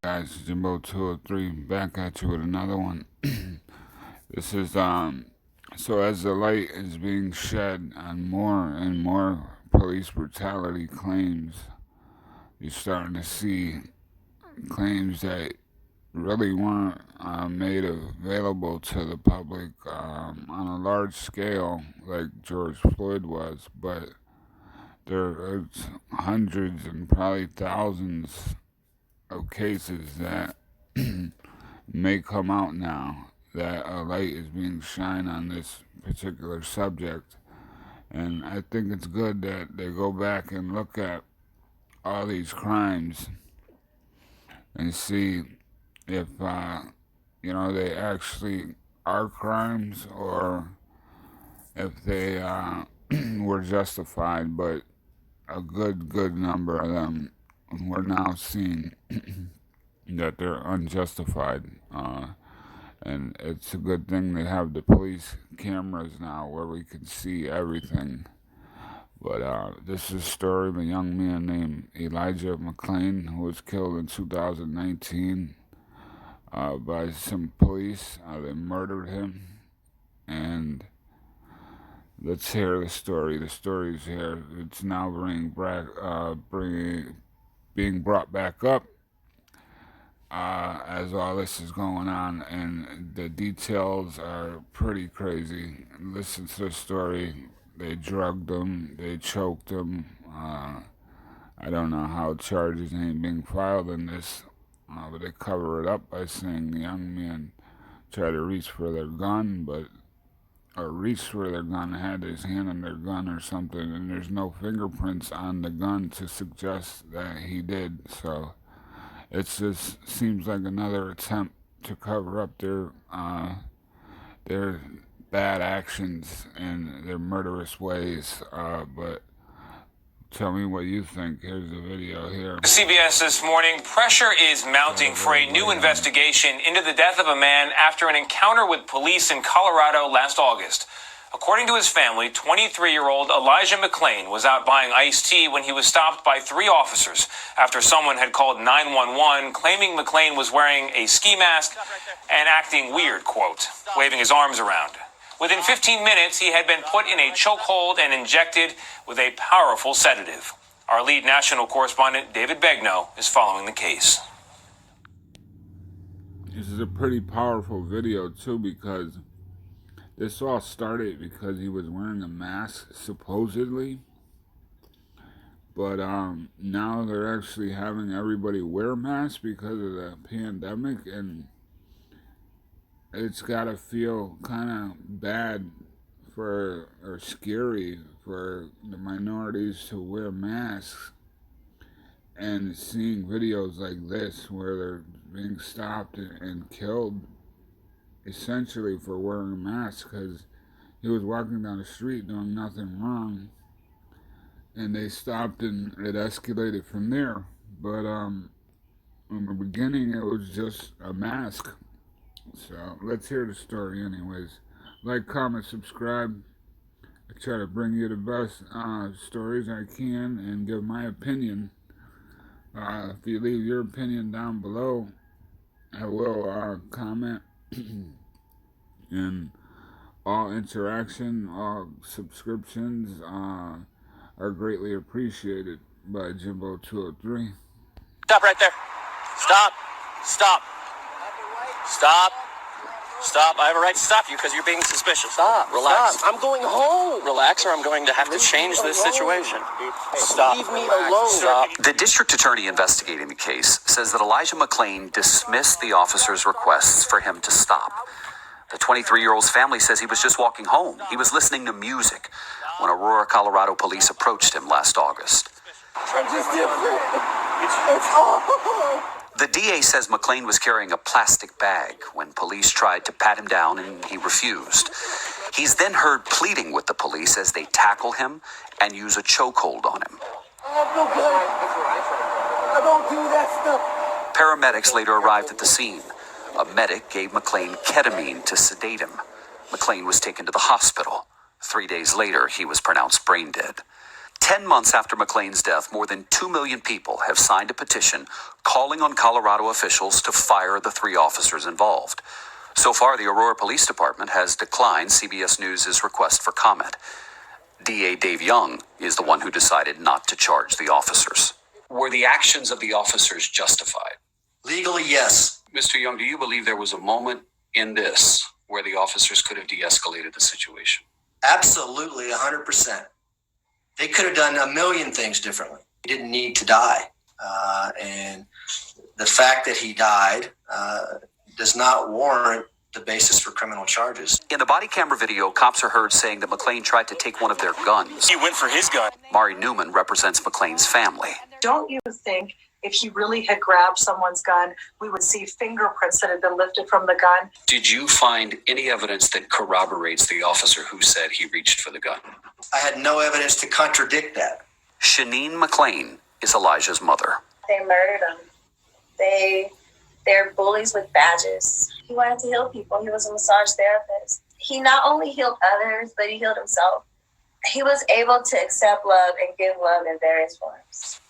Guys, Jimbo 203 back at you with another one. This is so as the light is being shed on more and more police brutality claims, you're starting to see claims that really weren't made available to the public on a large scale like George Floyd was, but there's hundreds and probably thousands of cases that may come out now that a light is being shined on this particular subject. And I think it's good that they go back and look at all these crimes and see if, they actually are crimes or if they were justified. But a good number of them we're now seeing that they're unjustified. And it's a good thing they have the police cameras now where we can see everything. But this is a story of a young man named Elijah Mcclain who was killed in 2019 by some police. They murdered him. And let's hear the story. The story's here. It's now being brought back up as all this is going on, and the details are pretty crazy. Listen to the story. They drugged him, they choked him. I don't know how charges ain't being filed in this, but they cover it up by saying the young man tried to reach for their gun, had his hand on their gun or something, and there's no fingerprints on the gun to suggest that he did. So it just seems like another attempt to cover up their bad actions and their murderous ways. But tell me what you think. Here's the video here. CBS this morning, pressure is mounting for a new investigation into the death of a man after an encounter with police in Colorado last August. According to his family, 23-year-old Elijah Mcclain was out buying iced tea when he was stopped by 3 officers after someone had called 911 claiming Mcclain was wearing a ski mask and acting weird, quote, waving his arms around. Within 15 minutes, he had been put in a chokehold and injected with a powerful sedative. Our lead national correspondent, David Begnaud, is following the case. This is a pretty powerful video, too, because this all started because he was wearing a mask, supposedly. But now they're actually having everybody wear masks because of the pandemic, and it's got to feel kind of bad or scary for the minorities to wear masks. And seeing videos like this where they're being stopped and killed essentially for wearing a mask because he was walking down the street doing nothing wrong, and they stopped and it escalated from there. But in the beginning it was just a mask. So let's hear the story anyways. Like, comment, subscribe. I try to bring you the best stories I can and give my opinion. If you leave your opinion down below, I will comment. And all interaction, all subscriptions are greatly appreciated by Jimbo 203. Stop right there. Stop. Stop. Stop. Stop. I have a right to stop you because you're being suspicious. Stop. Relax. Stop. I'm going home. Relax, or I'm going to have to change this situation. Stop. Leave me alone. Stop. The district attorney investigating the case says that Elijah Mcclain dismissed the officer's requests for him to stop. The 23-year-old's family says he was just walking home. He was listening to music when Aurora, Colorado police approached him last August. I'm just different. It's all. The DA says Mcclain was carrying a plastic bag when police tried to pat him down and he refused. He's then heard pleading with the police as they tackle him and use a chokehold on him. I feel good. I don't do that stuff. Paramedics later arrived at the scene. A medic gave Mcclain ketamine to sedate him. Mcclain was taken to the hospital. 3 days later, he was pronounced brain dead. 10 months after Mcclain's death, more than 2 million people have signed a petition calling on Colorado officials to fire the 3 officers involved. So far, the Aurora Police Department has declined CBS News' request for comment. DA Dave Young is the one who decided not to charge the officers. Were the actions of the officers justified? Legally, yes. Mr. Young, do you believe there was a moment in this where the officers could have de-escalated the situation? Absolutely, 100%. They could have done a million things differently. He didn't need to die. And the fact that he died does not warrant the basis for criminal charges. In the body camera video, cops are heard saying that Mcclain tried to take one of their guns. He went for his gun. Mari Newman represents Mcclain's family. Don't you think if he really had grabbed someone's gun, we would see fingerprints that had been lifted from the gun? Did you find any evidence that corroborates the officer who said he reached for the gun? I had no evidence to contradict that. Shanine Mcclain is Elijah's mother. They murdered him. They're bullies with badges. He wanted to heal people. He was a massage therapist. He not only healed others, but he healed himself. He was able to accept love and give love in various forms.